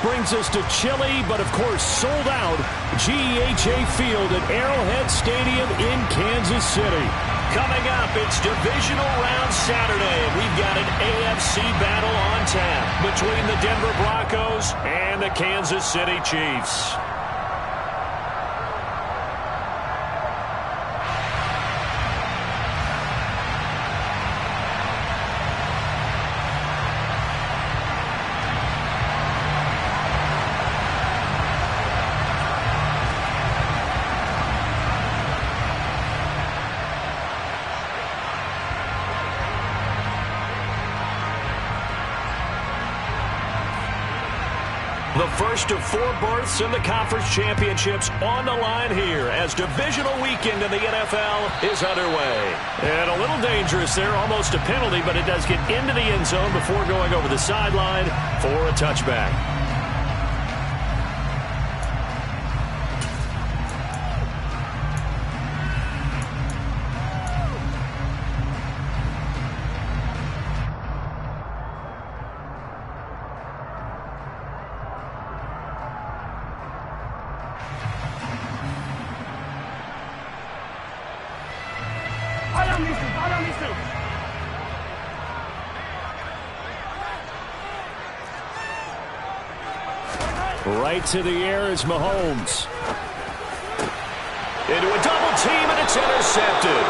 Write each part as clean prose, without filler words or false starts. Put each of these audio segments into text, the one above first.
brings us to chilly, but of course sold out GEHA Field at Arrowhead Stadium in Kansas City. Coming up, it's Divisional Round Saturday. We've got an AFC battle on tap between the Denver Broncos and the Kansas City Chiefs. The first of 4 berths in the conference championships on the line here as divisional weekend in the NFL is underway. And a little dangerous there, almost a penalty, but it does get into the end zone before going over the sideline for a touchback. Right to the air is Mahomes. Into a double team, and it's intercepted.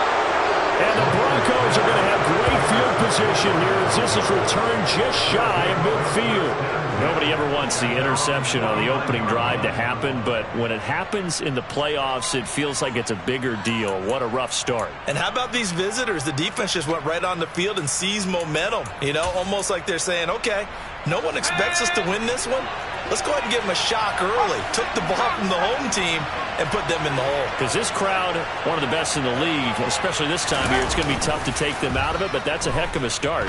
And the Broncos are going to have great field position here as this is returned just shy of midfield. Nobody ever wants the interception on the opening drive to happen, but when it happens in the playoffs, it feels like it's a bigger deal. What a rough start. And how about these visitors? The defense just went right on the field and seized momentum. You know, almost like they're saying, okay, no one expects us to win this one. Let's go ahead and give them a shock early. Took the ball from the home team and put them in the hole. Because this crowd, one of the best in the league, especially this time of year, it's going to be tough to take them out of it, but that's a heck of a start.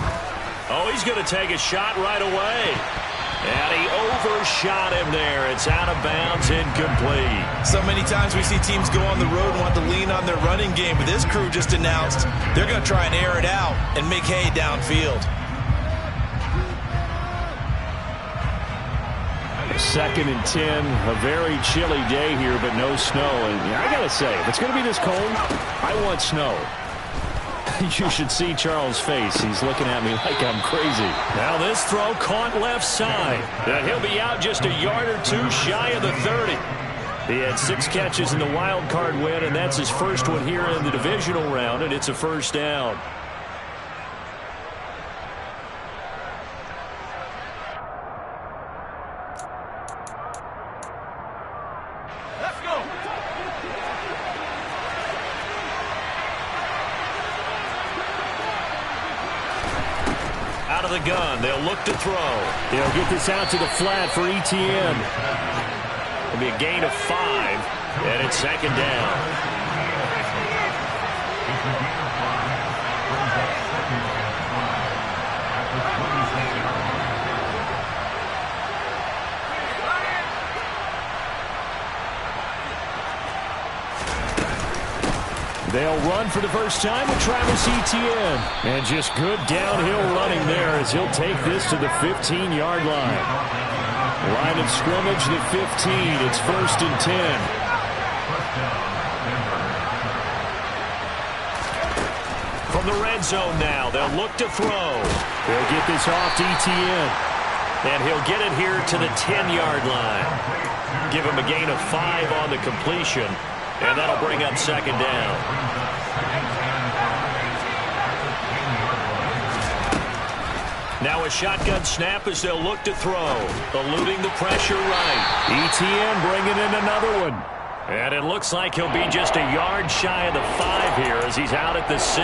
Oh, he's going to take a shot right away. And he overshot him there. It's out of bounds, incomplete. So many times we see teams go on the road and want to lean on their running game, but this crew just announced they're going to try and air it out and make hay downfield. 2nd and 10, a very chilly day here, but no snow. And I got to say, if it's going to be this cold, I want snow. You should see Charles' face. He's looking at me like I'm crazy. Now this throw caught left side. He'll be out just a yard or two shy of the 30. He had 6 catches in the wild card win, and that's his first one here in the divisional round, and it's a first down. The gun. They'll look to throw. They'll get this out to the flat for ETN. It'll be a gain of 5, and it's 2nd down. They'll run for the first time with Travis Etienne. And just good downhill running there as he'll take this to the 15-yard line. Line of scrimmage, the 15. It's 1st and 10. From the red zone now, they'll look to throw. They'll get this off to Etienne. And he'll get it here to the 10-yard line. Give him a gain of 5 on the completion. And that'll bring up 2nd down. Now a shotgun snap as they'll look to throw. Eluding the pressure right. ETN bringing in another one. And it looks like he'll be just a yard shy of the 5 here as he's out at the 6.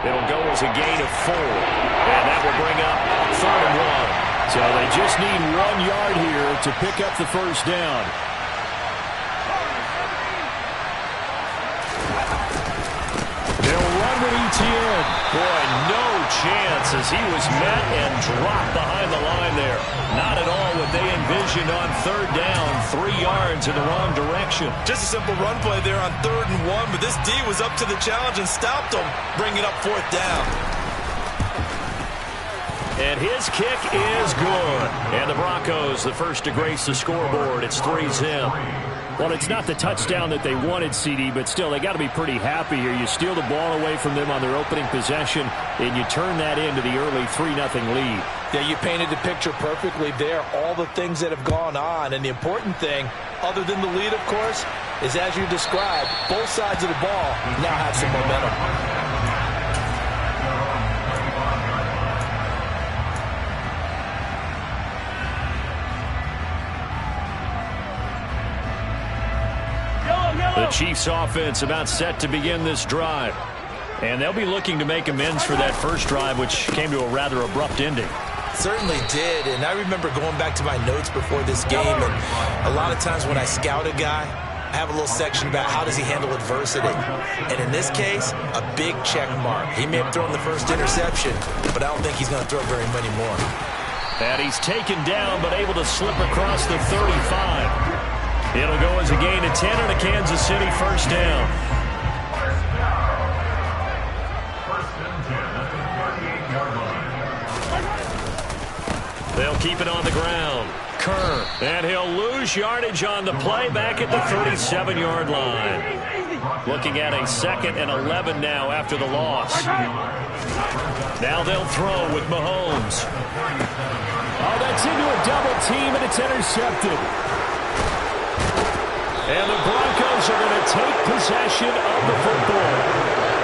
It'll go as a gain of 4. And that will bring up 3rd and 1. So they just need 1 yard here to pick up the first down. With ETN. Boy, no chance as he was met and dropped behind the line there. Not at all what they envisioned on 3rd down. 3 yards in the wrong direction. Just a simple run play there on 3rd and 1, but this D was up to the challenge and stopped him, bringing up 4th down. And his kick is good. And the Broncos, the first to grace the scoreboard. It's 3-zip. Well, it's not the touchdown that they wanted, CD, but still, they got to be pretty happy here. You steal the ball away from them on their opening possession, and you turn that into the early 3-0 lead. Yeah, you painted the picture perfectly there, all the things that have gone on. And the important thing, other than the lead, of course, is as you described, both sides of the ball now have some momentum. The Chiefs offense about set to begin this drive. And they'll be looking to make amends for that first drive, which came to a rather abrupt ending. Certainly did, and I remember going back to my notes before this game, and a lot of times when I scout a guy, I have a little section about how does he handle adversity. And in this case, a big check mark. He may have thrown the first interception, but I don't think he's going to throw very many more. And he's taken down, but able to slip across the 35. It'll go as a gain of 10 and a Kansas City first down. They'll keep it on the ground. Kerr, and he'll lose yardage on the play back at the 37-yard line. Looking at a 2nd and 11 now after the loss. Now they'll throw with Mahomes. Oh, that's into a double team, and it's intercepted. And the Broncos are going to take possession of the football.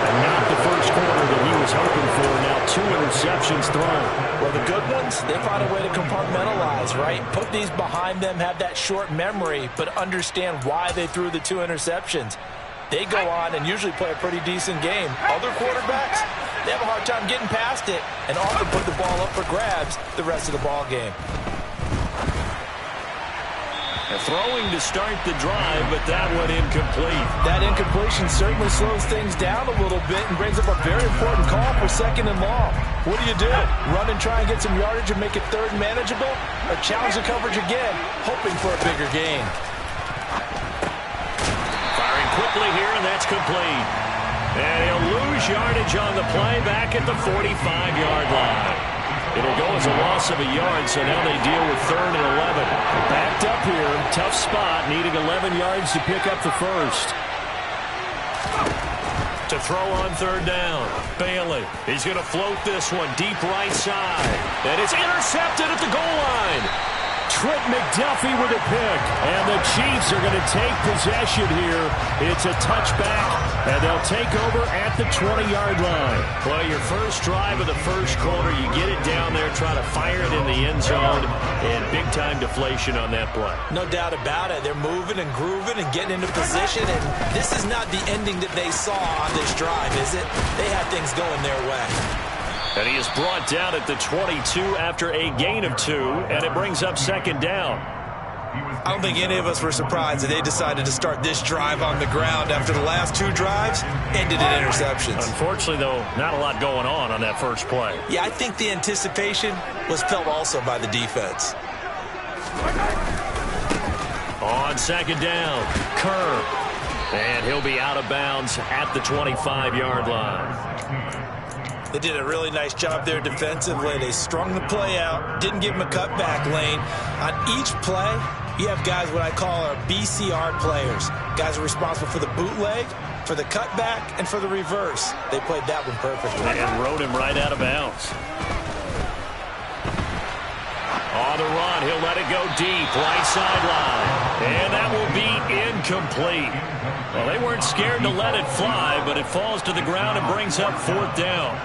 And not the first quarter that he was hoping for. Now 2 interceptions thrown. Well, the good ones, they find a way to compartmentalize, right? Put these behind them, have that short memory, but understand why they threw the 2 interceptions. They go on and usually play a pretty decent game. Other quarterbacks, they have a hard time getting past it and often put the ball up for grabs the rest of the ball game. Throwing to start the drive, but that one incomplete. That incompletion certainly slows things down a little bit and brings up a very important call for 2nd and long. What do? Run and try and get some yardage and make it 3rd manageable? Or challenge the coverage again, hoping for a bigger gain? Firing quickly here, and that's complete. And he'll lose yardage on the play back at the 45-yard line. It'll go as a loss of a yard, so now they deal with 3rd and 11. Backed up here, tough spot, needing 11 yards to pick up the first. To throw on 3rd down, Bailey. He's going to float this one deep right side. And it's intercepted at the goal line. Trent McDuffie with a pick. And the Chiefs are going to take possession here. It's a touchback, and they'll take over at the 20-yard line. Well, your first drive of the first quarter, you get it down there, try to fire it in the end zone, and big-time deflation on that play. No doubt about it. They're moving and grooving and getting into position, and this is not the ending that they saw on this drive, is it? They had things going their way. And he is brought down at the 22 after a gain of 2, and it brings up 2nd down. I don't think any of us were surprised that they decided to start this drive on the ground after the last 2 drives ended in interceptions. Unfortunately, though, not a lot going on that first play. Yeah, I think the anticipation was felt also by the defense. On 2nd down, Kerr. And he'll be out of bounds at the 25-yard line. They did a really nice job there defensively. They strung the play out, didn't give him a cutback lane. On each play, you have guys what I call our BCR players. Guys are responsible for the bootleg, for the cutback, and for the reverse. They played that one perfectly. And rode him right out of bounds. On the run, he'll let it go deep, right sideline. And that will be incomplete. Well, they weren't scared to let it fly, but it falls to the ground and brings up 4th down.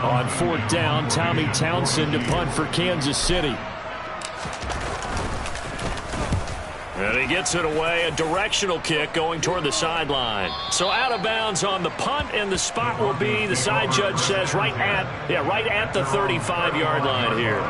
On 4th down, Tommy Townsend to punt for Kansas City. And he gets it away, a directional kick going toward the sideline. So out of bounds on the punt, and the spot will be, the side judge says, right at the 35-yard line here.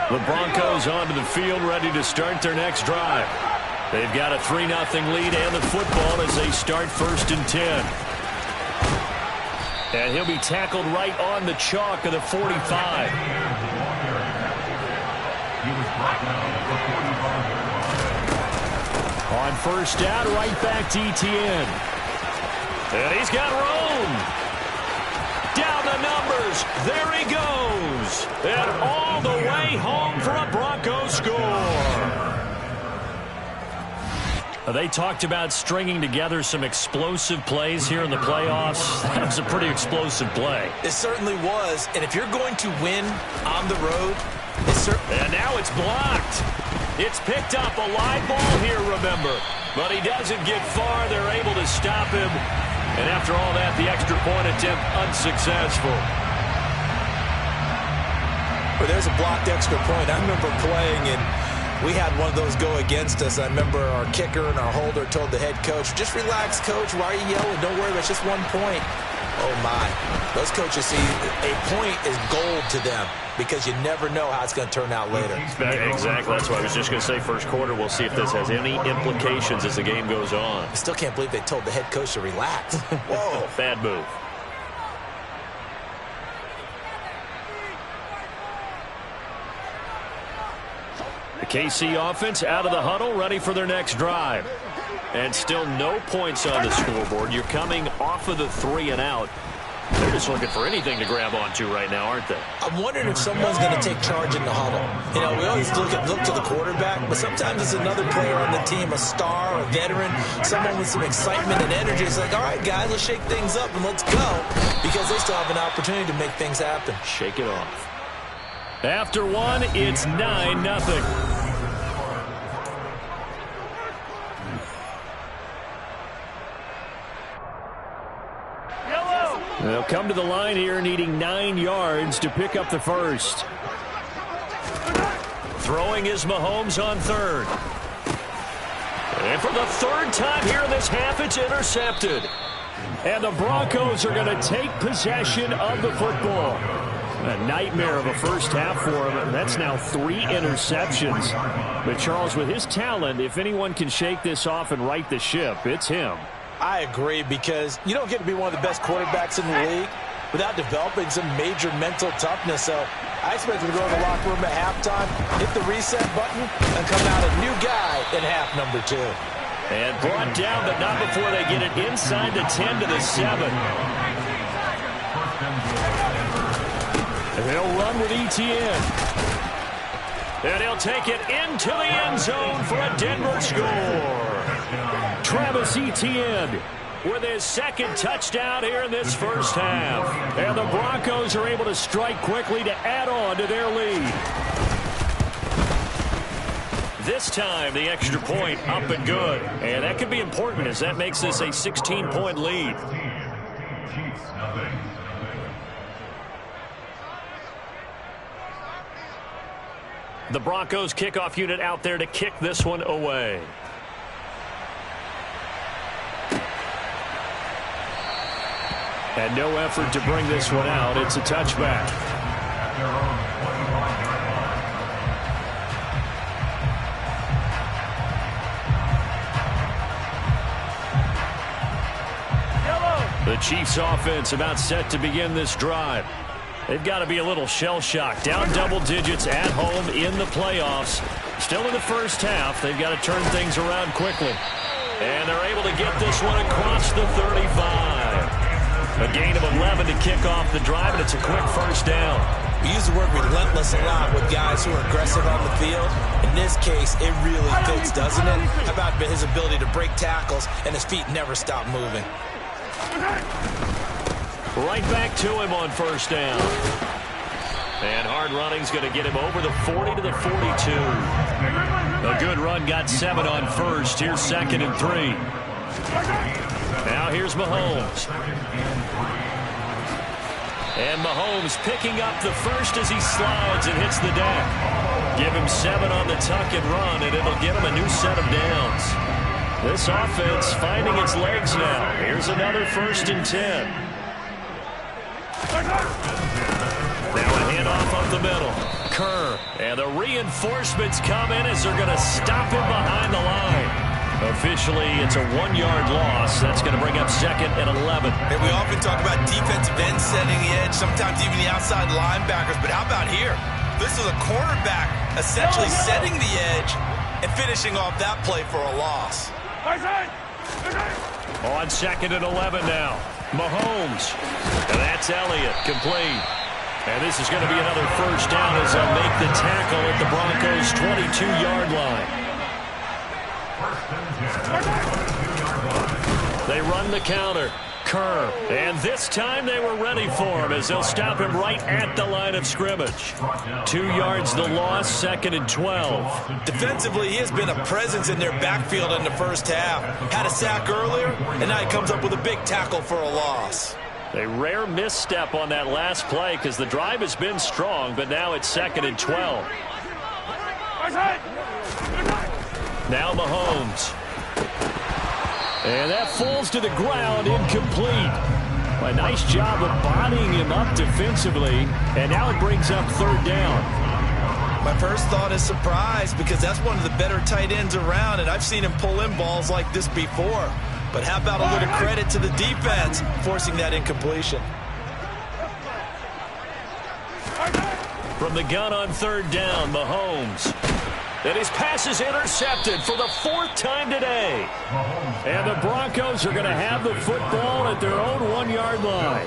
The Broncos onto the field, ready to start their next drive. They've got a 3-0 lead and the football as they start 1st and 10. And he'll be tackled right on the chalk of the 45. On first down, right back to Etienne. And he's got room. Down the numbers. There he goes. And all the way home for a Broncos score. They talked about stringing together some explosive plays here in the playoffs. That was a pretty explosive play. It certainly was. And if you're going to win on the road, and now it's blocked. It's picked up, a live ball here, remember. But he doesn't get far. They're able to stop him. And after all that, the extra point attempt unsuccessful. Well, there's a blocked extra point. I remember playing, and we had one of those go against us. I remember our kicker and our holder told the head coach, just relax, coach. Why are you yelling? Don't worry, it's just 1 point. Oh, my. Those coaches see a point is gold to them because you never know how it's going to turn out later. Exactly. That's what I was just going to say. First quarter, we'll see if this has any implications as the game goes on. I still can't believe they told the head coach to relax. Whoa. Bad move. The KC offense out of the huddle, ready for their next drive. And still no points on the scoreboard. You're coming off of the 3 and out. They're just looking for anything to grab onto right now, aren't they? I'm wondering if someone's going to take charge in the huddle. You know, we always look to the quarterback, but sometimes it's another player on the team, a star, a veteran, someone with some excitement and energy. It's like, all right, guys, let's shake things up and let's go, because they still have an opportunity to make things happen. Shake it off. After one, it's 9-0. They'll come to the line here needing 9 yards to pick up the first. Throwing is Mahomes on third. And for the 3rd time here in this half, it's intercepted. And the Broncos are going to take possession of the football. A nightmare of a first half for him. That's now 3 interceptions. But Charles, with his talent, if anyone can shake this off and right the ship, it's him. I agree, because you don't get to be one of the best quarterbacks in the league without developing some major mental toughness. So I expect him to go in the locker room at halftime, hit the reset button, and come out a new guy in half number 2. And brought down, but not before they get it inside the 10 to the 7. And he'll run with Etienne. And he'll take it into the end zone for a Denver score. Travis Etienne with his 2nd touchdown here in this first half. And the Broncos are able to strike quickly to add on to their lead. This time, the extra point up and good. And that could be important, as that makes this a 16-point lead. The Broncos kickoff unit out there to kick this one away. And no effort to bring this one out. It's a touchback. The Chiefs offense about set to begin this drive. They've got to be a little shell-shocked. Down double digits at home in the playoffs. Still in the first half. They've got to turn things around quickly. And they're able to get this one across the 35. A gain of 11 to kick off the drive, and it's a quick first down. We use the word relentless a lot with guys who are aggressive on the field. In this case, it really fits, doesn't it? How about his ability to break tackles and his feet never stop moving? Right back to him on first down. And hard running's going to get him over the 40 to the 42. A good run, got 7 on first. Here's 2nd and 3. Now here's Mahomes. And Mahomes picking up the first as he slides and hits the deck. Give him 7 on the tuck and run, and it'll get him a new set of downs. This offense finding its legs now. Here's another 1st and 10. Now a handoff up the middle. Kerr. And the reinforcements come in as they're going to stop him behind the line. Officially, it's a 1-yard loss. That's going to bring up 2nd and 11. And we often talk about defensive ends setting the edge, sometimes even the outside linebackers. But how about here? This is a cornerback essentially setting the edge and finishing off that play for a loss. On 2nd and 11 now. Mahomes. And that's Elliott, complete. And this is going to be another first down as they'll make the tackle at the Broncos' 22-yard line. They run the counter. Kerr. And this time they were ready for him as they'll stop him right at the line of scrimmage. 2 yards the loss, 2nd and 12. Defensively, he has been a presence in their backfield in the first half. Had a sack earlier, and now he comes up with a big tackle for a loss. A rare misstep on that last play because the drive has been strong, but now it's 2nd and 12. Now Mahomes. And that falls to the ground, incomplete. A nice job of bodying him up defensively, and now it brings up 3rd down. My first thought is surprise because that's one of the better tight ends around, and I've seen him pull in balls like this before. But how about a little credit to the defense forcing that incompletion? From the gun on 3rd down, Mahomes. And his pass is intercepted for the 4th time today. And the Broncos are going to have the football at their own 1-yard line.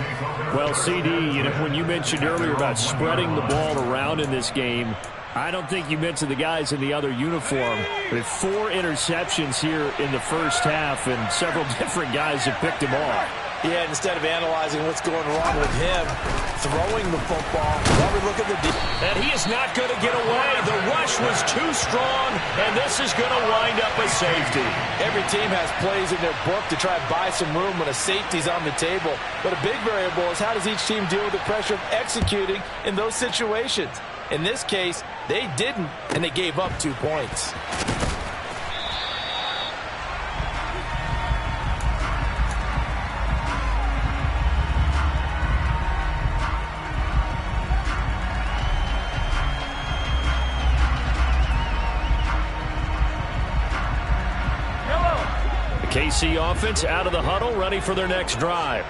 Well, CD, you know, when you mentioned earlier about spreading the ball around in this game, I don't think you mentioned the guys in the other uniform. With 4 interceptions here in the first half, and several different guys have picked him off. Yeah, instead of analyzing what's going wrong with him, throwing the football, while we look at the defense. And he is not going to get away. The rush was too strong, and this is going to wind up a safety. Every team has plays in their book to try to buy some room when a safety's on the table. But a big variable is how does each team deal with the pressure of executing in those situations. In this case, they didn't, and they gave up 2 points. KC offense out of the huddle, ready for their next drive.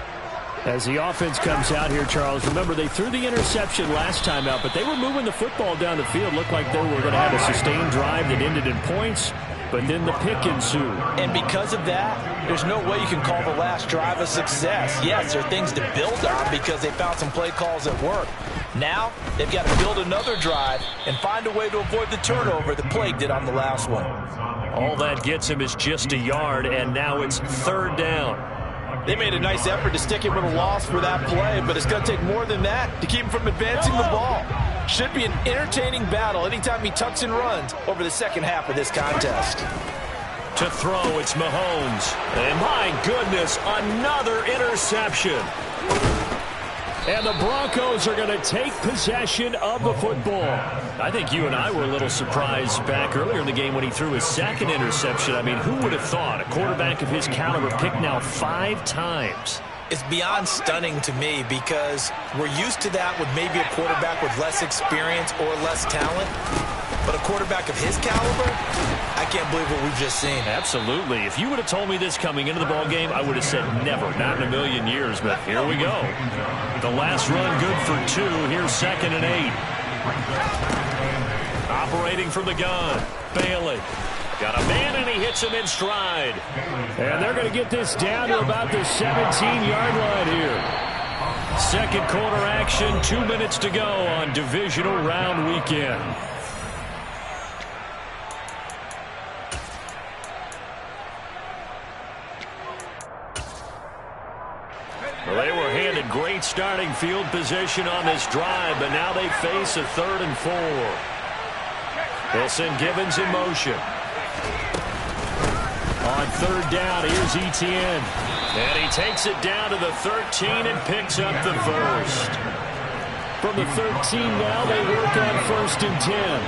As the offense comes out here, Charles, remember they threw the interception last time out, but they were moving the football down the field. Looked like they were going to have a sustained drive that ended in points, but then the pick ensued. And because of that, there's no way you can call the last drive a success. Yes, there are things to build on because they found some play calls that work. Now, they've got to build another drive and find a way to avoid the turnover that plagued it on the last one. All that gets him is just a yard, and now it's 3rd down. They made a nice effort to stick him with a loss for that play, but it's going to take more than that to keep him from advancing the ball. Should be an entertaining battle anytime he tucks and runs over the second half of this contest. To throw, it's Mahomes. And my goodness, another interception. And the Broncos are going to take possession of the football. I think you and I were a little surprised back earlier in the game when he threw his 2nd interception. I mean, who would have thought a quarterback of his caliber picked now 5 times? It's beyond stunning to me because we're used to that with maybe a quarterback with less experience or less talent. But a quarterback of his caliber, I can't believe what we've just seen. Absolutely. If you would have told me this coming into the ballgame, I would have said never, not in a million years. But here we go. The last run good for 2. Here's 2nd and 8. Operating from the gun, Bailey. Got a man, and he hits him in stride. And they're going to get this down to about the 17-yard line here. 2nd quarter action, 2 minutes to go on divisional round weekend. Well, they were handed great starting field position on this drive, but now they face a 3rd and 4. They'll send Gibbons in motion. On 3rd down, here's Etienne. And he takes it down to the 13 and picks up the 1st. From the 13 now, they work on 1st and 10.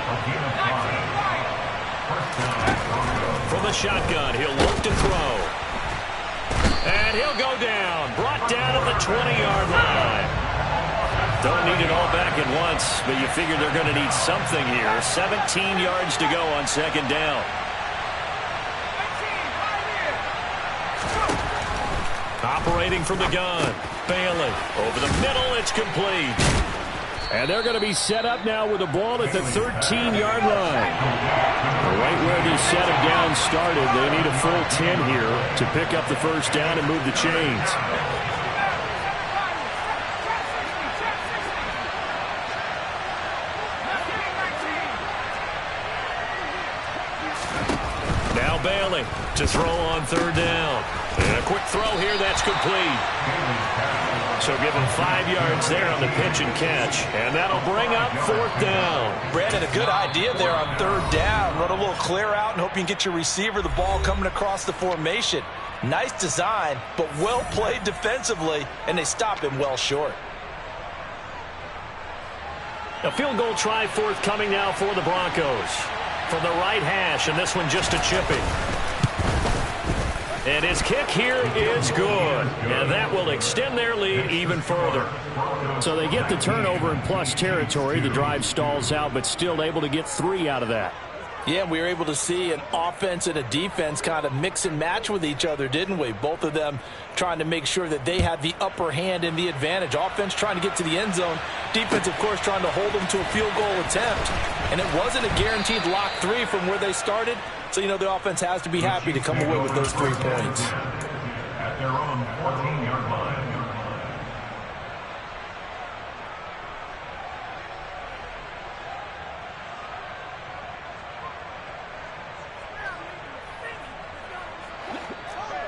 From the shotgun, he'll look to throw. And he'll go down. Brought down at the 20-yard line. Don't need it all back at once, but you figure they're going to need something here. 17 yards to go on 2nd down. Operating from the gun, Bailey. Over the middle, it's complete. And they're going to be set up now with the ball at the 13-yard line. Right where this set of downs started, they need a full 10 here to pick up the first down and move the chains. Now Bailey to throw on third down. And a quick throw here, that's complete. So give him 5 yards there on the pitch and catch. And that'll bring up fourth down. Brandon, a good idea there on third down. Run a little clear out and hope you can get your receiver the ball coming across the formation. Nice design, but well played defensively, and they stop him well short. A field goal try forthcoming now for the Broncos. From the right hash, and this one just a chipping. And his kick here is good. And that will extend their lead even further. So they get the turnover in plus territory. The drive stalls out, but still able to get 3 out of that. Yeah, we were able to see an offense and a defense kind of mix and match with each other, didn't we? Both of them trying to make sure that they had the upper hand and the advantage. Offense trying to get to the end zone. Defense, of course, trying to hold them to a field goal attempt. And it wasn't a guaranteed lock 3 from where they started. So, you know, the offense has to be happy to come away with those 3 points. At their own 14-yard line.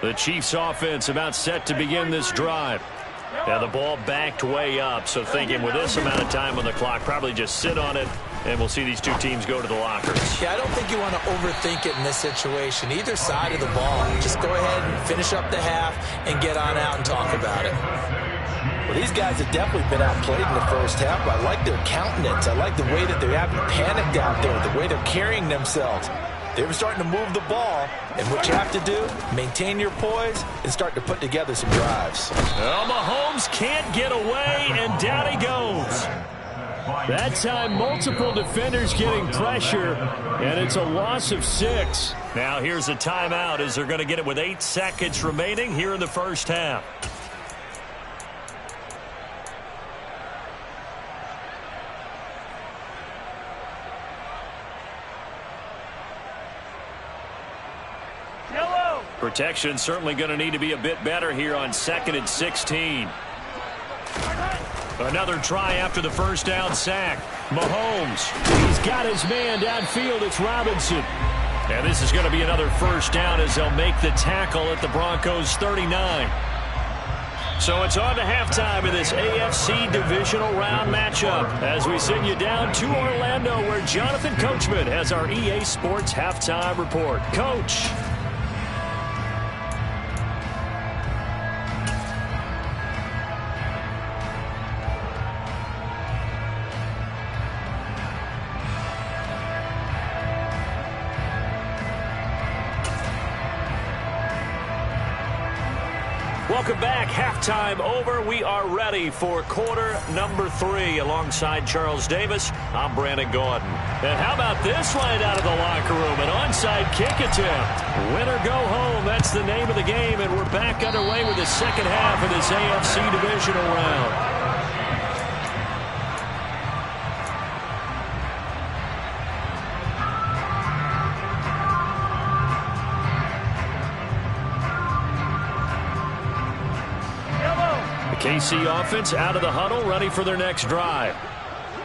The Chiefs offense about set to begin this drive. Now the ball backed way up, so thinking with this amount of time on the clock, probably just sit on it, and we'll see these two teams go to the lockers. Yeah, I don't think you want to overthink it in this situation. Either side of the ball, just go ahead and finish up the half and get on out and talk about it. Well, these guys have definitely been outplayed in the first half. I like their countenance. I like the way that they haven't panicked out there, the way they're carrying themselves. They were starting to move the ball, and what you have to do, maintain your poise and start to put together some drives. Well, Mahomes can't get away, and down he goes. That time, multiple defenders getting pressure, and it's a loss of 6. Now here's a timeout as they're going to get it with 8 seconds remaining here in the first half. Protection certainly going to need to be a bit better here on 2nd and 16. Another try after the first down sack. Mahomes, he's got his man downfield. It's Robinson. And this is going to be another first down as they'll make the tackle at the Broncos 39. So it's on to halftime in this AFC divisional round matchup as we send you down to Orlando where Jonathan Coachman has our EA Sports halftime report. Coach. Welcome back. Halftime over. We are ready for quarter number 3 alongside Charles Davis. I'm Brandon Gordon. And how about this right out of the locker room? An onside kick attempt. Win or go home. That's the name of the game. And we're back underway with the second half of this AFC divisional round. KC offense out of the huddle, ready for their next drive.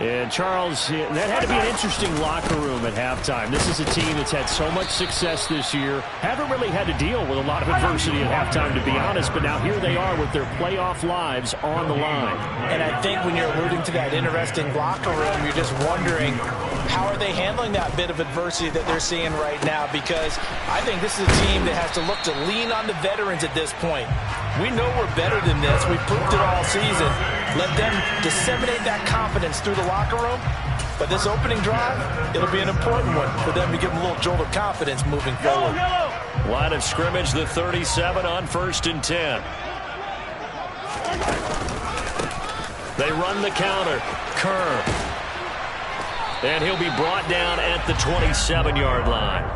And Charles, that had to be an interesting locker room at halftime. This is a team that's had so much success this year. Haven't really had to deal with a lot of adversity at halftime, to be honest. But now here they are with their playoff lives on the line. And I think when you're alluding to that interesting locker room, you're just wondering, how are they handling that bit of adversity that they're seeing right now? Because I think this is a team that has to look to lean on the veterans at this point. We know we're better than this. We've proved it all season. Let them disseminate that confidence through the locker room. But this opening drive, it'll be an important one for them to give them a little jolt of confidence moving forward. Line of scrimmage, the 37 on 1st and 10. They run the counter. Kerr. And he'll be brought down at the 27-yard line.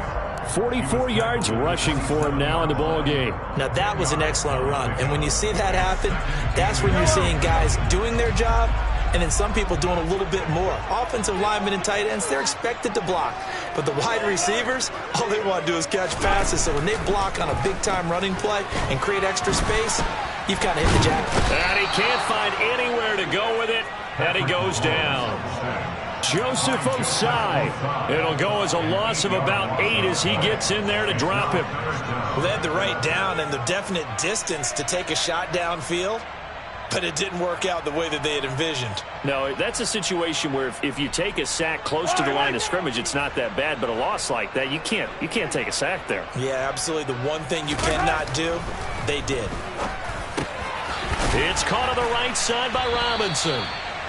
44 yards rushing for him now in the ball game. Now that was an excellent run, and when you see that happen, that's when you're seeing guys doing their job and then some people doing a little bit more. Offensive linemen and tight ends, they're expected to block. But the wide receivers, all they want to do is catch passes. So when they block on a big-time running play and create extra space, you've kind of hit the jackpot. And he can't find anywhere to go with it, and he goes down. Joseph Osai. It'll go as a loss of about 8 as he gets in there to drop him. Well, they had the right down and the definite distance to take a shot downfield, but it didn't work out the way that they had envisioned. No, that's a situation where if you take a sack close to the line of scrimmage, it's not that bad, but a loss like that, you can't take a sack there. Yeah, absolutely. The one thing you cannot do, they did. It's caught on the right side by Robinson.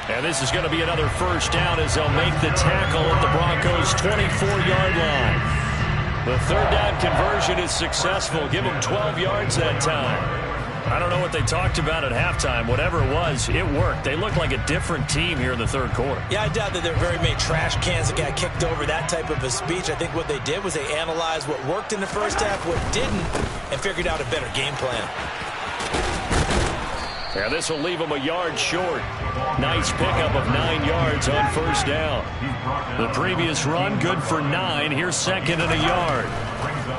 And this is going to be another first down as they'll make the tackle at the Broncos' 24-yard line. The third down conversion is successful. Give them 12 yards that time. I don't know what they talked about at halftime. Whatever it was, it worked. They look like a different team here in the third quarter. Yeah, I doubt that there are very many trash cans that got kicked over, that type of a speech. I think what they did was they analyzed what worked in the first half, what didn't, and figured out a better game plan. Yeah, this will leave them a yard short. Nice pickup of 9 yards on first down. The previous run, good for 9. Here's second and a yard.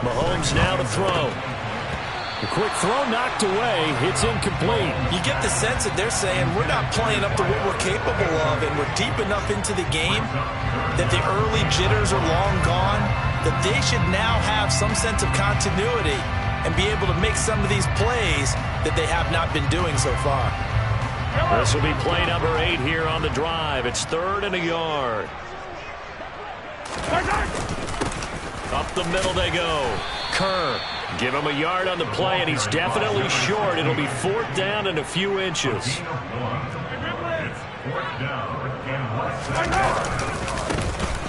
Mahomes now to throw. The quick throw knocked away. It's incomplete. You get the sense that they're saying we're not playing up to what we're capable of, and we're deep enough into the game that the early jitters are long gone, that they should now have some sense of continuity and be able to make some of these plays that they have not been doing so far. This will be play number 8 here on the drive. It's third and a yard. Up the middle they go. Kerr, give him a yard on the play, and he's definitely short. It'll be fourth down and a few inches.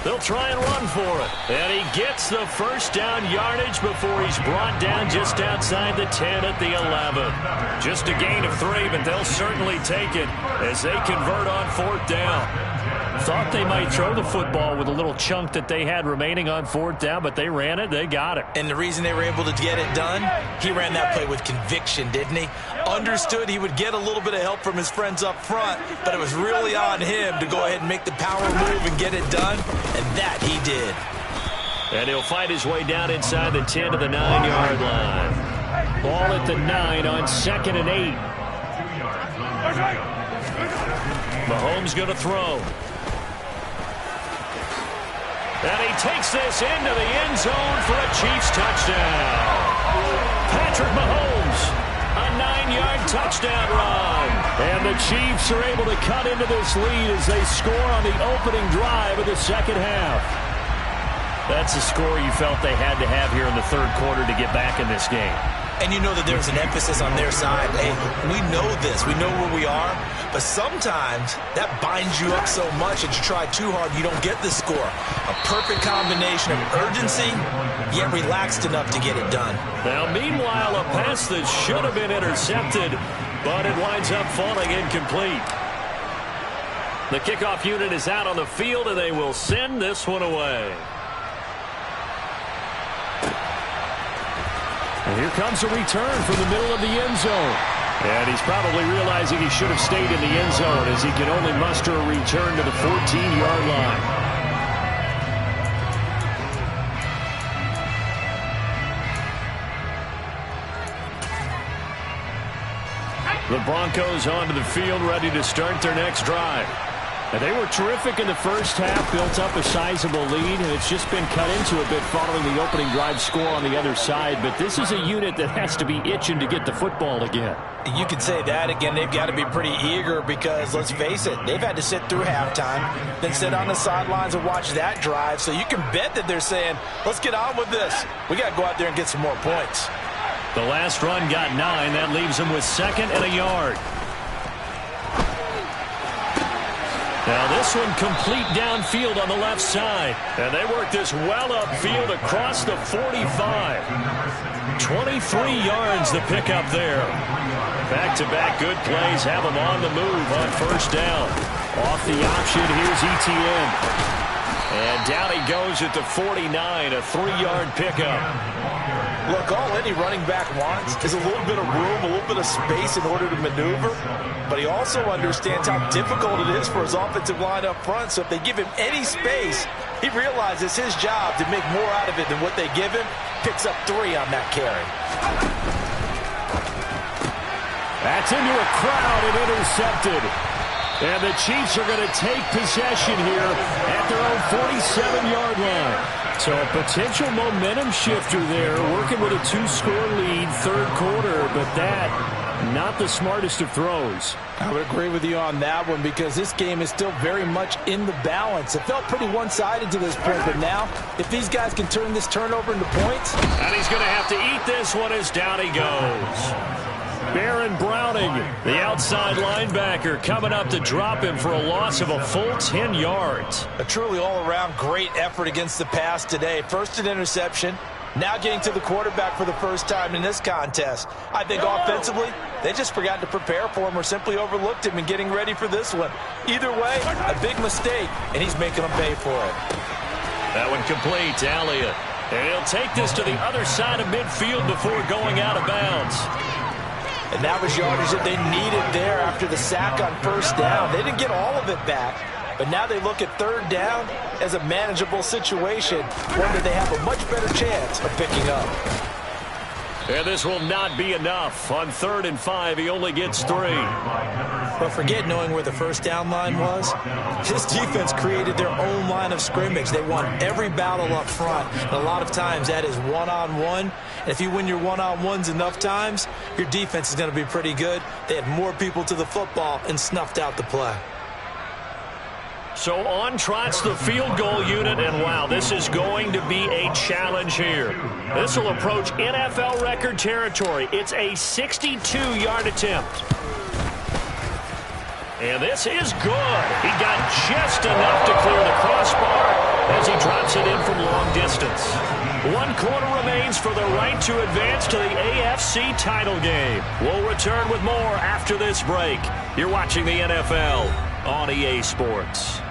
They'll try and run for it. And he gets the first down yardage before he's brought down just outside the 10 at the 11. Just a gain of 3, but they'll certainly take it as they convert on fourth down. Thought they might throw the football with a little chunk that they had remaining on fourth down, but they ran it. They got it. And the reason they were able to get it done, he ran that play with conviction, didn't he? Understood he would get a little bit of help from his friends up front, but it was really on him to go ahead and make the power move and get it done, and that he did. And he'll fight his way down inside the 10 to the 9-yard line. Ball at the 9 on second and 8. Mahomes going to throw. And he takes this into the end zone for a Chiefs touchdown. Patrick Mahomes, a 9-yard touchdown run. And the Chiefs are able to cut into this lead as they score on the opening drive of the second half. That's a score you felt they had to have here in the third quarter to get back in this game. And you know that there's an emphasis on their side. Hey, we know this. We know where we are. But sometimes that binds you up so much that you try too hard, you don't get the score. A perfect combination of urgency, yet relaxed enough to get it done. Now, meanwhile, a pass that should have been intercepted, but it winds up falling incomplete. The kickoff unit is out on the field, and they will send this one away. And here comes a return from the middle of the end zone. And he's probably realizing he should have stayed in the end zone as he can only muster a return to the 14-yard line. The Broncos onto the field, ready to start their next drive. And they were terrific in the first half, built up a sizable lead, and it's just been cut into a bit following the opening drive score on the other side. But this is a unit that has to be itching to get the football again. You could say that again. They've got to be pretty eager because, let's face it, they've had to sit through halftime, then sit on the sidelines and watch that drive. So you can bet that they're saying, let's get on with this. We got to go out there and get some more points. The last run got 9. That leaves them with second and a yard. Now this one complete downfield on the left side. And they work this well upfield across the 45. 23 yards the pickup there. Back-to-back good plays have them on the move on first down. Off the option, here's Etienne. And down he goes at the 49, a 3-yard pickup. Look, all any running back wants is a little bit of room, a little bit of space in order to maneuver. But he also understands how difficult it is for his offensive line up front. So if they give him any space, he realizes his job to make more out of it than what they give him. Picks up 3 on that carry. That's into a crowd and intercepted. And the Chiefs are going to take possession here at their own 47-yard line. So a potential momentum shifter there, working with a 2-score lead, third quarter, but that, not the smartest of throws. I would agree with you on that one because this game is still very much in the balance. It felt pretty one-sided to this point, but now, if these guys can turn this turnover into points. And he's going to have to eat this one as down he goes. Baron Browning, the outside linebacker, coming up to drop him for a loss of a full 10 yards. A truly all-around great effort against the pass today. First an interception, now getting to the quarterback for the first time in this contest. I think offensively, they just forgot to prepare for him or simply overlooked him in getting ready for this one. Either way, a big mistake, and he's making them pay for it. That one complete to Elliott. And he'll take this to the other side of midfield before going out of bounds. And that was yardage that they needed there after the sack on first down. They didn't get all of it back, but now they look at third down as a manageable situation, one that they have a much better chance of picking up. And this will not be enough. On 3rd and 5, he only gets 3. But forget knowing where the first down line was. This defense created their own line of scrimmage. They won every battle up front. And a lot of times that is one-on-one. And if you win your one-on-ones enough times, your defense is going to be pretty good. They had more people to the football and snuffed out the play. So on trots the field goal unit, and wow, this is going to be a challenge here. This will approach NFL record territory. It's a 62-yard attempt. And this is good. He got just enough to clear the crossbar as he drops it in from long distance. 1 quarter remains for the right to advance to the AFC title game. We'll return with more after this break. You're watching the NFL on EA Sports.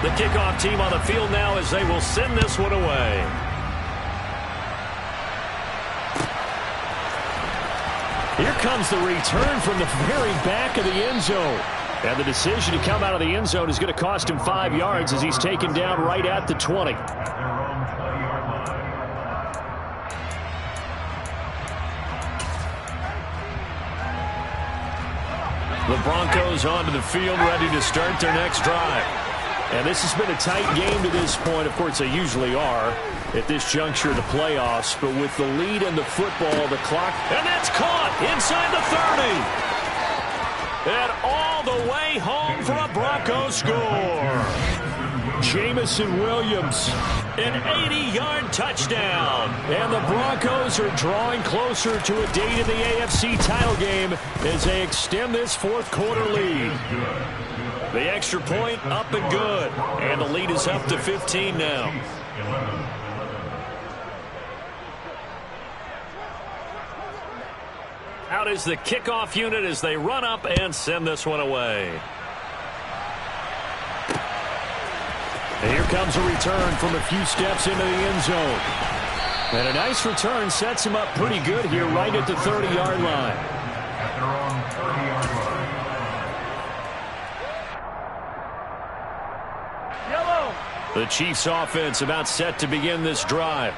The kickoff team on the field now as they will send this one away. Here comes the return from the very back of the end zone. And the decision to come out of the end zone is going to cost him 5 yards as he's taken down right at the 20. The Broncos onto the field, ready to start their next drive. And this has been a tight game to this point. Of course, they usually are at this juncture of the playoffs. But with the lead in the football, the clock... And that's caught inside the 30. And all the way home for a Broncos score. Jamison Williams. An 80-yard touchdown. And the Broncos are drawing closer to a date in the AFC title game as they extend this fourth quarter lead. The extra point up and good. And the lead is up to 15 now. Out is the kickoff unit as they run up and send this one away. And here comes a return from a few steps into the end zone. And a nice return sets him up pretty good here right at the 30-yard line. At their own 30-yard line. The Chiefs offense about set to begin this drive.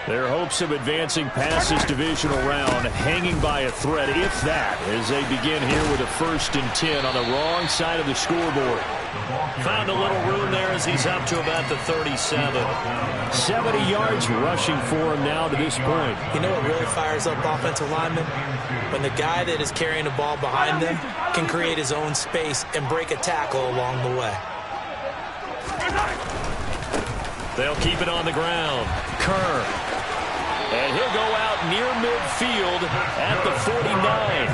Their hopes of advancing past this divisional round hanging by a thread, if that, as they begin here with a 1st and 10 on the wrong side of the scoreboard. Found a little room there as he's up to about the 37. 70 yards rushing for him now to this point. You know what really fires up offensive linemen? When the guy that is carrying the ball behind them can create his own space and break a tackle along the way. They'll keep it on the ground. Kerr. And he'll go out near midfield at the 49.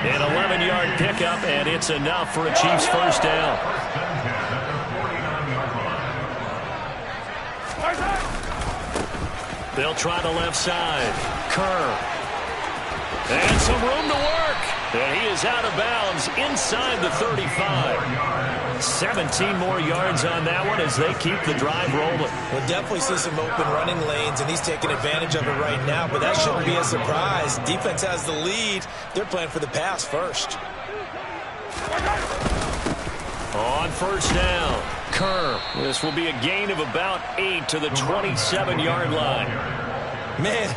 An 11-yard pickup, and it's enough for a Chiefs first down. They'll try the left side. Kerr. And some room to work. And he is out of bounds inside the 35. 17 more yards on that one as they keep the drive rolling. We'll definitely see some open running lanes, and he's taking advantage of it right now, but that shouldn't be a surprise. Defense has the lead. They're playing for the pass first. On first down, Kerr. This will be a gain of about 8 to the 27-yard line. Man,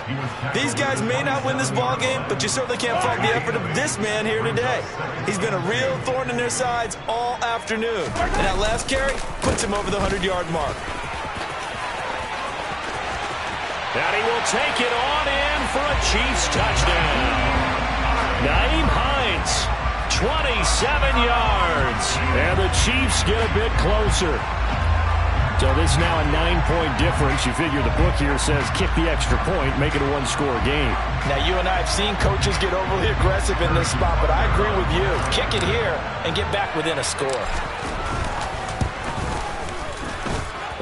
these guys may not win this ball game, but you certainly can't fault the effort of this man here today. He's been a real thorn in their sides all afternoon. And that last carry puts him over the 100-yard mark. And he will take it on in for a Chiefs touchdown. Nyheim Hines, 27 yards. And the Chiefs get a bit closer. So this is now a 9-point difference. You figure the book here says kick the extra point, make it a one-score game. Now, you and I have seen coaches get overly aggressive in this spot, but I agree with you. Kick it here and get back within a score.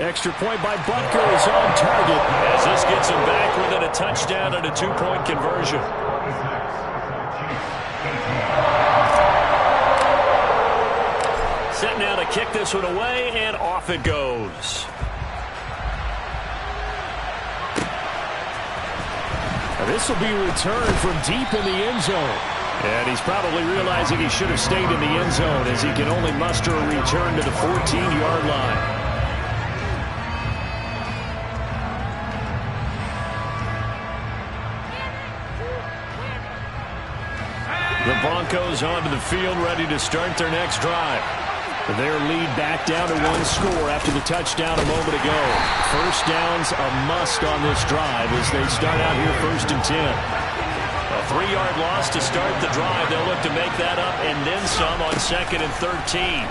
Extra point by Butker is on target. As this gets him back within a touchdown and a 2-point conversion. Set now to kick this one away, and off it goes. Now this will be returned from deep in the end zone. And he's probably realizing he should have stayed in the end zone as he can only muster a return to the 14-yard line. The Broncos onto the field, ready to start their next drive. Their lead back down to 1 score after the touchdown a moment ago. First down's a must on this drive as they start out here 1st and 10. A 3-yard loss to start the drive. They'll look to make that up and then some on 2nd and 13.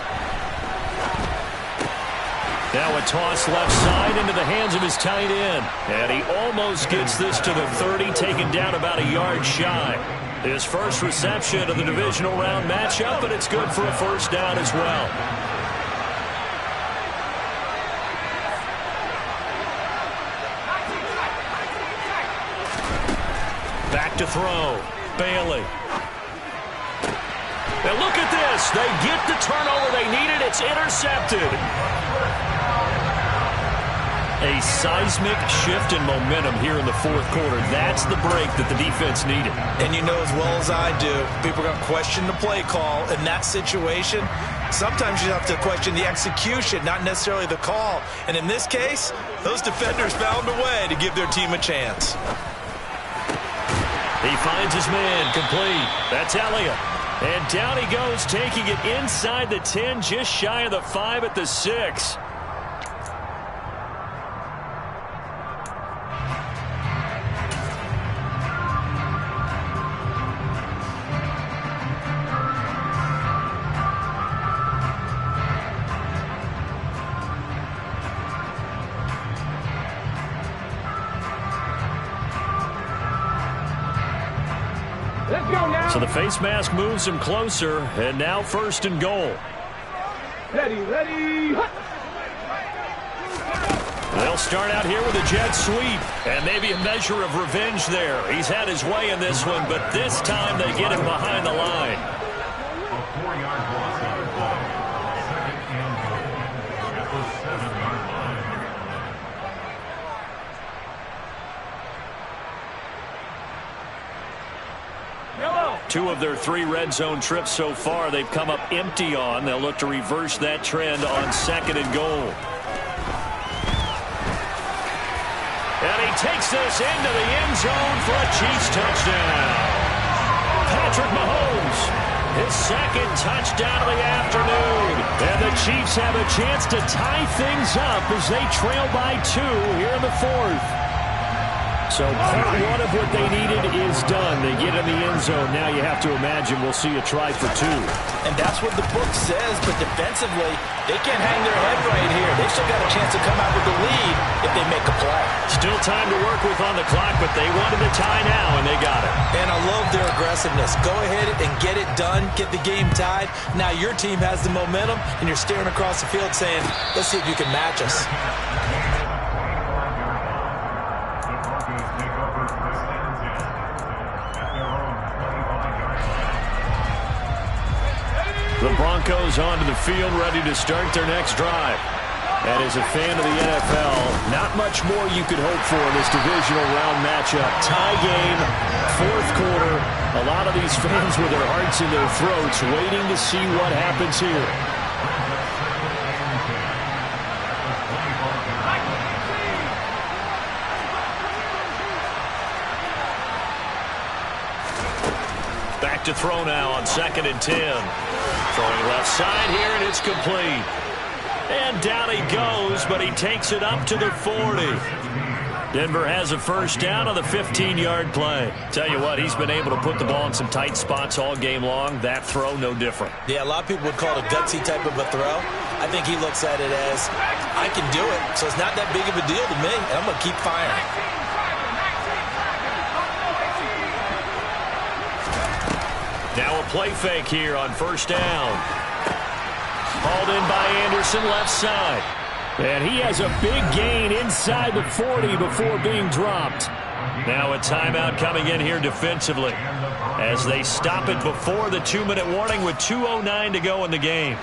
Now a toss left side into the hands of his tight end. And he almost gets this to the 30, taken down about a yard shy. His first reception of the divisional round matchup, but it's good for a first down as well. Back to throw. Bailey. And look at this. They get the turnover they needed. It's intercepted. A seismic shift in momentum here in the 4th quarter. That's the break that the defense needed. And you know as well as I do, people are going to question the play call. In that situation, sometimes you have to question the execution, not necessarily the call. And in this case, those defenders found a way to give their team a chance. He finds his man, complete. That's Elliott. And down he goes, taking it inside the 10, just shy of the 5 at the 6. So the face mask moves him closer, and now 1st and goal. Ready. They'll start out here with a jet sweep, and maybe a measure of revenge there. He's had his way in this one, but this time they get him behind the line. A 4-yard loss on the ball. 2nd and goal at the 7-yard line. 2 of their 3 red zone trips so far they've come up empty on. They'll look to reverse that trend on 2nd and goal. And he takes this into the end zone for a Chiefs touchdown. Patrick Mahomes, his 2nd touchdown of the afternoon. And the Chiefs have a chance to tie things up as they trail by 2 here in the 4th. So part 1 of what they needed is done. They get in the end zone. Now you have to imagine we'll see a try for 2. And that's what the book says, but defensively, they can't hang their head right here. They've still got a chance to come out with the lead if they make a play. Still time to work with on the clock, but they wanted the tie now, and they got it. And I love their aggressiveness. Go ahead and get it done, get the game tied. Now your team has the momentum, and you're staring across the field saying, let's see if you can match us. The Broncos take over first and 10 at their own The Broncos onto the field, ready to start their next drive. And as a fan of the NFL, not much more you could hope for in this divisional round matchup. Tie game, fourth quarter. A lot of these fans with their hearts in their throats waiting to see what happens here. Back to throw now on 2nd and 10. Throwing left side here, and it's complete. And down he goes, but he takes it up to the 40. Denver has a first down on the 15-yard play. Tell you what, he's been able to put the ball in some tight spots all game long. That throw, no different. Yeah, a lot of people would call it a gutsy type of a throw. I think he looks at it as, I can do it, so it's not that big of a deal to me, and I'm going to keep firing. Now a play fake here on first down. Hauled in by Anderson, left side. And he has a big gain inside the 40 before being dropped. Now a timeout coming in here defensively as they stop it before the 2-minute warning with 2:09 to go in the game.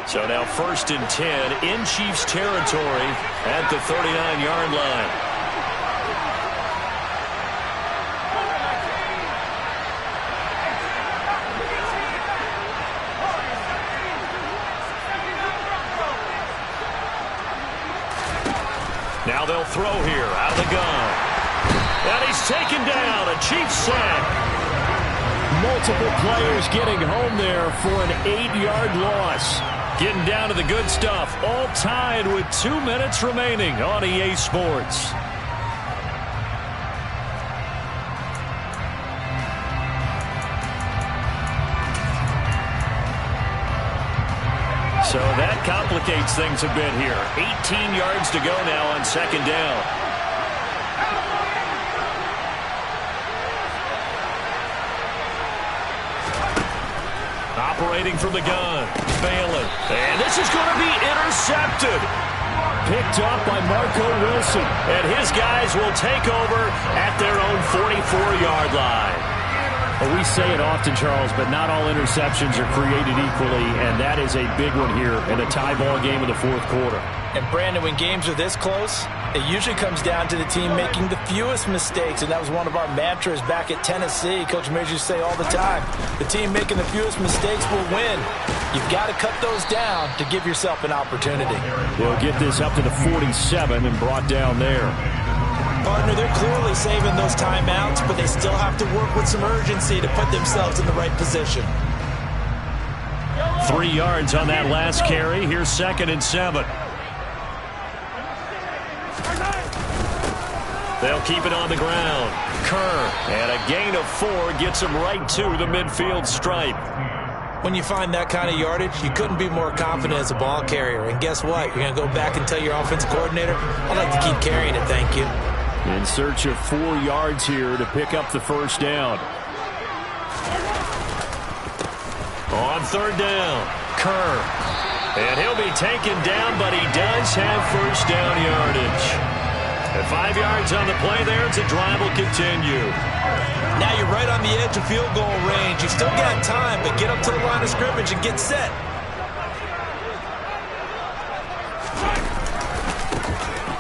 So now 1st and 10 in Chiefs territory at the 39-yard line. Now they'll throw here out of the gun. And he's taken down. A Chiefs sack. Multiple players getting home there for an 8-yard loss. Getting down to the good stuff. All tied with 2 minutes remaining on EA Sports. So that complicates things a bit here. 18 yards to go now on 2nd down. Operating from the gun. Failing. And this is going to be intercepted. Picked up by Marco Wilson. And his guys will take over at their own 44-yard line. Well, we say it often, Charles, but not all interceptions are created equally, and that is a big one here in the tie ball game of the fourth quarter. And, Brandon, when games are this close, it usually comes down to the team making the fewest mistakes, and that was one of our mantras back at Tennessee. Coach Major used to say all the time, the team making the fewest mistakes will win. You've got to cut those down to give yourself an opportunity. They'll get this up to the 47 and brought down there. Partner, they're clearly saving those timeouts, but they still have to work with some urgency to put themselves in the right position. 3 yards on that last carry. Here's 2nd and 7. They'll keep it on the ground. Kerr, and a gain of 4 gets him right to the midfield stripe. When you find that kind of yardage, you couldn't be more confident as a ball carrier. And guess what? You're going to go back and tell your offensive coordinator, I'd like to keep carrying it, thank you. In search of 4 yards here to pick up the first down. On 3rd down, Kerr. And he'll be taken down, but he does have first down yardage. At 5 yards on the play there, it's a drive will continue. Now you're right on the edge of field goal range. You've still got time, but get up to the line of scrimmage and get set.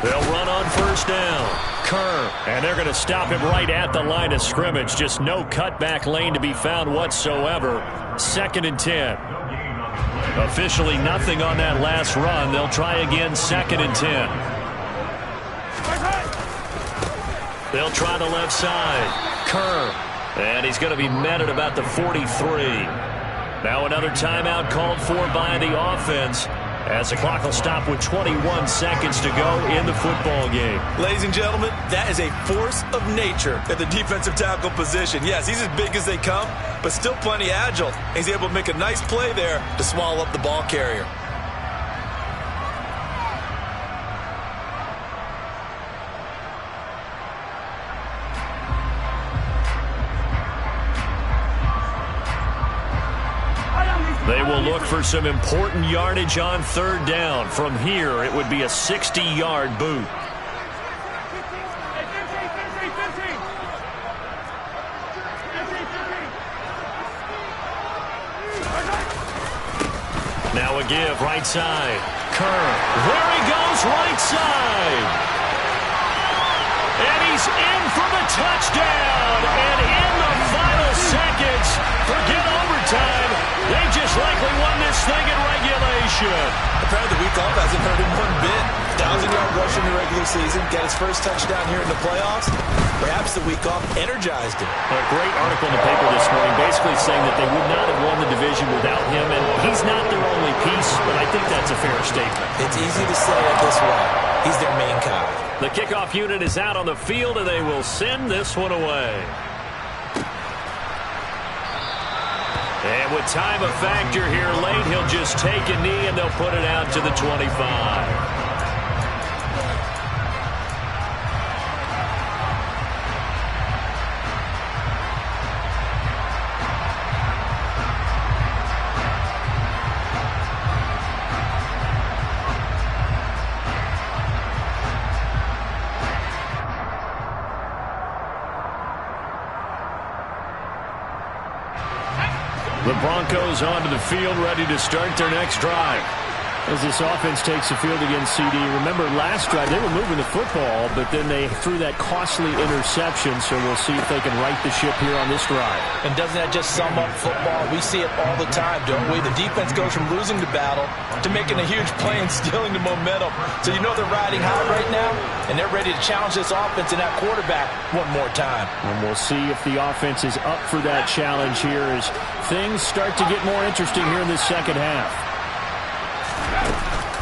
They'll run on first down. Kerr, and they're going to stop him right at the line of scrimmage. Just no cutback lane to be found whatsoever. 2nd and 10. Officially nothing on that last run. They'll try again 2nd and 10. They'll try the left side. Kerr, and he's going to be met at about the 43. Now another timeout called for by the offense, as the clock will stop with 21 seconds to go in the football game. Ladies and gentlemen, that is a force of nature at the defensive tackle position. Yes, he's as big as they come, but still plenty agile. He's able to make a nice play there to swallow up the ball carrier. They will look for some important yardage on 3rd down. From here, it would be a 60-yard boot. give, right side. Kerr, there he goes, right side. And he's in for the touchdown. And in the final seconds, forget overtime, they just likely won this thing in regulation. Apparently the week off hasn't hurt him one bit. 1,000-yard rush in the regular season, got his first touchdown here in the playoffs. Perhaps the week off energized him. A great article in the paper this morning basically saying that they would not have won the division without him, and he's not their only piece, but I think that's a fair statement. It's easy to say it this way. He's their main guy. The kickoff unit is out on the field, and they will send this one away. And with time a factor here late, he'll just take a knee, and they'll put it out to the 25. The Broncos onto the field, ready to start their next drive. As this offense takes the field against CD, remember last drive they were moving the football, but then they threw that costly interception, so we'll see if they can right the ship here on this drive. And doesn't that just sum up football? We see it all the time, don't we? The defense goes from losing the battle to making a huge play and stealing the momentum. So you know they're riding high right now, and they're ready to challenge this offense and that quarterback one more time. And we'll see if the offense is up for that challenge here as things start to get more interesting here in this second half.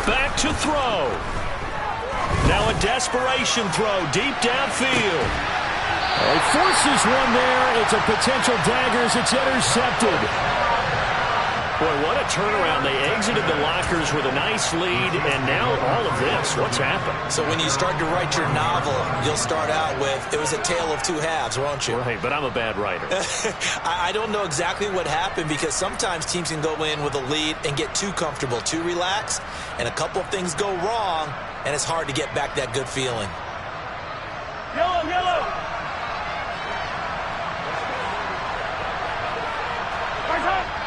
Back to throw. Now a desperation throw deep downfield. He forces one there. It's a potential dagger as it's intercepted. Boy, what a turnaround. They exited the lockers with a nice lead, and now all of this. What's happened? So when you start to write your novel, you'll start out with, it was a tale of two halves, won't you? Right, but I'm a bad writer. I don't know exactly what happened because sometimes teams can go in with a lead and get too comfortable, too relaxed, and a couple of things go wrong, and it's hard to get back that good feeling. Yellow, yellow!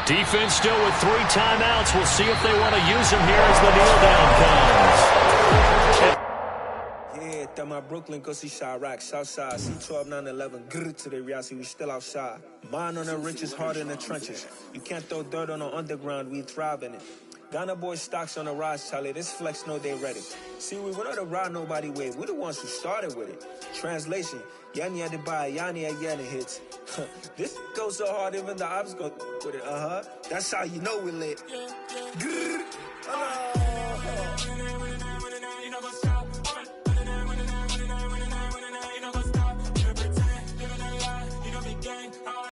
Defense still with 3 timeouts. We'll see if they want to use them here as the kneel down comes. Yeah, that my Brooklyn go see Chirac, Southside, C12, 911, grrr to the reality, we still outside. Mine on the riches, heart in the trenches. You can't throw dirt on the underground, we thrive in it. Ghana boys stocks on the rise, Charlie. This flex know they ready. See, we were not to ride nobody with. We're the ones who started with it. Translation: Yanni had to buy, Yanni had Yanni hits. This goes so hard, even the ops go with it. That's how you know we're lit. Grrr.